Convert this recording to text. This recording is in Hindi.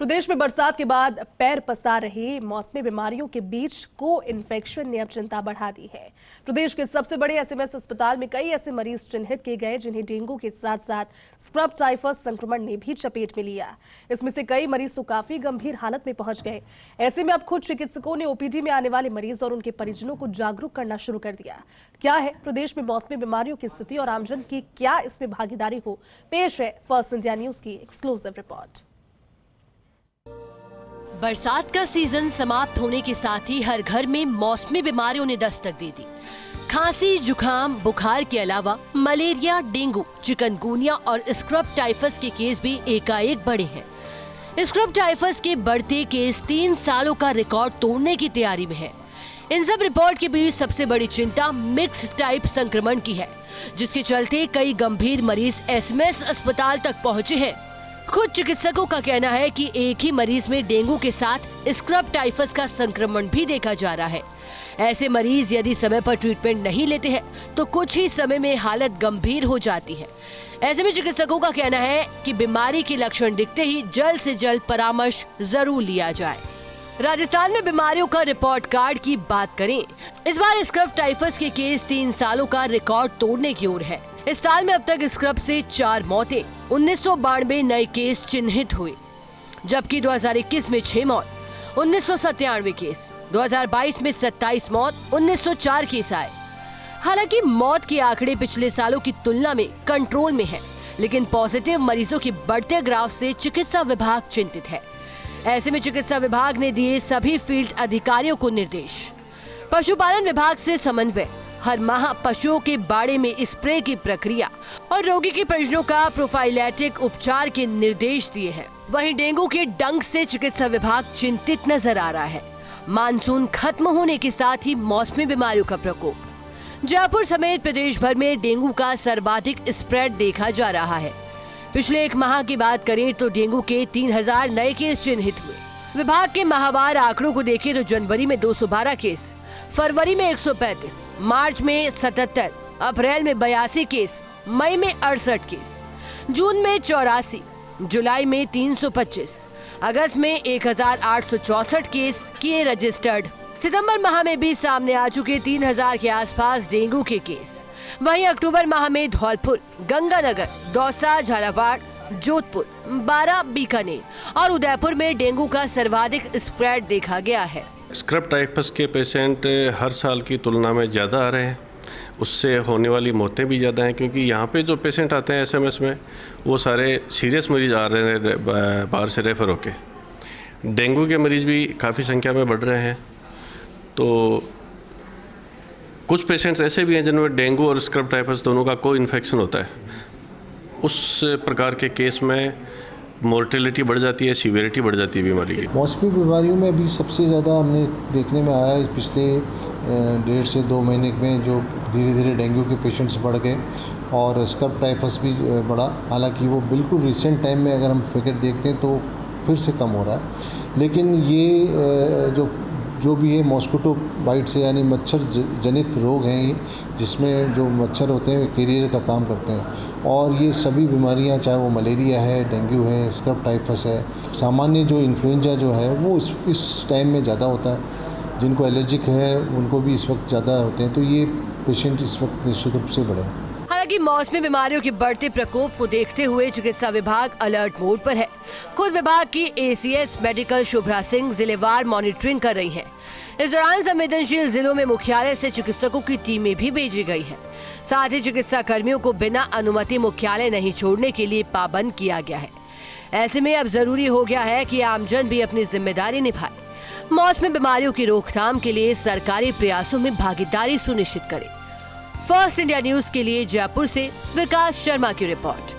प्रदेश में बरसात के बाद पैर पसार रही मौसमी बीमारियों के बीच को इन्फेक्शन ने अब चिंता बढ़ा दी है। प्रदेश के सबसे बड़े एसएमएस अस्पताल में कई ऐसे मरीज चिन्हित किए गए जिन्हें डेंगू के साथ साथ स्क्रब टाइफस संक्रमण ने भी चपेट में लिया। इसमें से कई मरीज तो काफी गंभीर हालत में पहुंच गए। ऐसे में अब खुद चिकित्सकों ने ओपीडी में आने वाले मरीज और उनके परिजनों को जागरूक करना शुरू कर दिया। क्या है प्रदेश में मौसमी बीमारियों की स्थिति और आमजन की क्या इसमें भागीदारी हो, पेश है फर्स्ट इंडिया न्यूज की एक्सक्लूसिव रिपोर्ट। बरसात का सीजन समाप्त होने के साथ ही हर घर में मौसमी बीमारियों ने दस्तक दे दी। खांसी, जुकाम, बुखार के अलावा मलेरिया, डेंगू, चिकनगुनिया और स्क्रब टाइफस के केस भी एकाएक बढ़े हैं। स्क्रब टाइफस के बढ़ते केस 3 सालों का रिकॉर्ड तोड़ने की तैयारी में है। इन सब रिपोर्ट के बीच सबसे बड़ी चिंता मिक्स टाइप संक्रमण की है, जिसके चलते कई गंभीर मरीज एसएमएस अस्पताल तक पहुँचे हैं। खुद चिकित्सकों का कहना है कि एक ही मरीज में डेंगू के साथ स्क्रब टाइफस का संक्रमण भी देखा जा रहा है। ऐसे मरीज यदि समय पर ट्रीटमेंट नहीं लेते हैं तो कुछ ही समय में हालत गंभीर हो जाती है। ऐसे में चिकित्सकों का कहना है कि बीमारी के लक्षण दिखते ही जल्द से जल्द परामर्श जरूर लिया जाए। राजस्थान में बीमारियों का रिपोर्ट कार्ड की बात करें, इस बार स्क्रब टाइफस के केस 3 सालों का रिकॉर्ड तोड़ने की ओर है। इस साल में अब तक स्क्रब से 4 मौतें, 1992 नए केस चिन्हित हुए, जबकि 2021 में 6 मौत, 1997 केस, 2022 में 27 मौत, 1904 केस आए। हालांकि मौत के आंकड़े पिछले सालों की तुलना में कंट्रोल में है, लेकिन पॉजिटिव मरीजों के बढ़ते ग्राफ से चिकित्सा विभाग चिंतित है। ऐसे में चिकित्सा विभाग ने दिए सभी फील्ड अधिकारियों को निर्देश। पशुपालन विभाग से समन्वय, हर माह पशुओं के बाड़े में स्प्रे की प्रक्रिया और रोगी के परिजनों का प्रोफाइलैटिक उपचार के निर्देश दिए हैं। वहीं डेंगू के डंक से चिकित्सा विभाग चिंतित नजर आ रहा है। मानसून खत्म होने के साथ ही मौसमी बीमारियों का प्रकोप। जयपुर समेत प्रदेश भर में डेंगू का सर्वाधिक स्प्रेड देखा जा रहा है। पिछले 1 माह की बात करें तो डेंगू के 3000 नए केस चिन्हित हुए। विभाग के माहवार आंकड़ों को देखें तो जनवरी में 212 केस, फरवरी में 135, मार्च में 77, अप्रैल में 82 केस, मई में 68 केस, जून में 84, जुलाई में 325, अगस्त में 1864 केस किए रजिस्टर्ड। सितंबर माह में भी सामने आ चुके 3000 के आसपास डेंगू के केस। वहीं अक्टूबर माह में धौलपुर, गंगानगर, दौसा, झालावाड़, जोधपुर, बारां, बीकानेर और उदयपुर में डेंगू का सर्वाधिक स्प्रेड देखा गया है। स्क्रब टाइफस के पेशेंट हर साल की तुलना में ज़्यादा आ रहे हैं, उससे होने वाली मौतें भी ज़्यादा हैं, क्योंकि यहाँ पे जो पेशेंट आते हैं एसएमएस में वो सारे सीरियस मरीज आ रहे हैं बाहर से रेफ़र होके। डेंगू के मरीज़ भी काफ़ी संख्या में बढ़ रहे हैं। तो कुछ पेशेंट्स ऐसे भी हैं जिनमें डेंगू और स्क्रब टाइफस दोनों का कोई इन्फेक्शन होता है। उस प्रकार के केस में मोर्टेलिटी बढ़ जाती है, सीवियरिटी बढ़ जाती है बीमारी की। मौसमी बीमारियों में अभी सबसे ज़्यादा हमने देखने में आ रहा है पिछले 1.5 से 2 महीने में जो धीरे धीरे डेंगू के पेशेंट्स बढ़ गए और स्क्रब टाइफस भी बढ़ा। हालांकि वो बिल्कुल रिसेंट टाइम में अगर हम फिगर देखते हैं तो फिर से कम हो रहा है, लेकिन ये जो भी है मॉस्किटो बाइट से यानी मच्छर जनित रोग हैं ये, जिसमें जो मच्छर होते हैं कैरियर का काम करते हैं। और ये सभी बीमारियां, चाहे वो मलेरिया है, डेंगू है, स्क्रब टाइफस है, सामान्य जो इन्फ्लुएंजा जो है वो इस टाइम में ज़्यादा होता है। जिनको एलर्जिक है उनको भी इस वक्त ज़्यादा होते हैं, तो ये पेशेंट इस वक्त निश्चित रूप से बढ़े। हालांकि मौसमी बीमारियों के बढ़ते प्रकोप को देखते हुए चिकित्सा विभाग अलर्ट मोड पर है। खुद विभाग की एसीएस मेडिकल शुभ्रा सिंह जिलेवार मॉनिटरिंग कर रही हैं। इस दौरान संवेदनशील जिलों में मुख्यालय से चिकित्सकों की टीमें भी भेजी गई हैं। साथ ही चिकित्सा कर्मियों को बिना अनुमति मुख्यालय नहीं छोड़ने के लिए पाबंद किया गया है। ऐसे में अब जरूरी हो गया है कि आमजन भी अपनी जिम्मेदारी निभाए, मौसमी बीमारियों की रोकथाम के लिए सरकारी प्रयासों में भागीदारी सुनिश्चित करे। फर्स्ट इंडिया न्यूज के लिए जयपुर से विकास शर्मा की रिपोर्ट।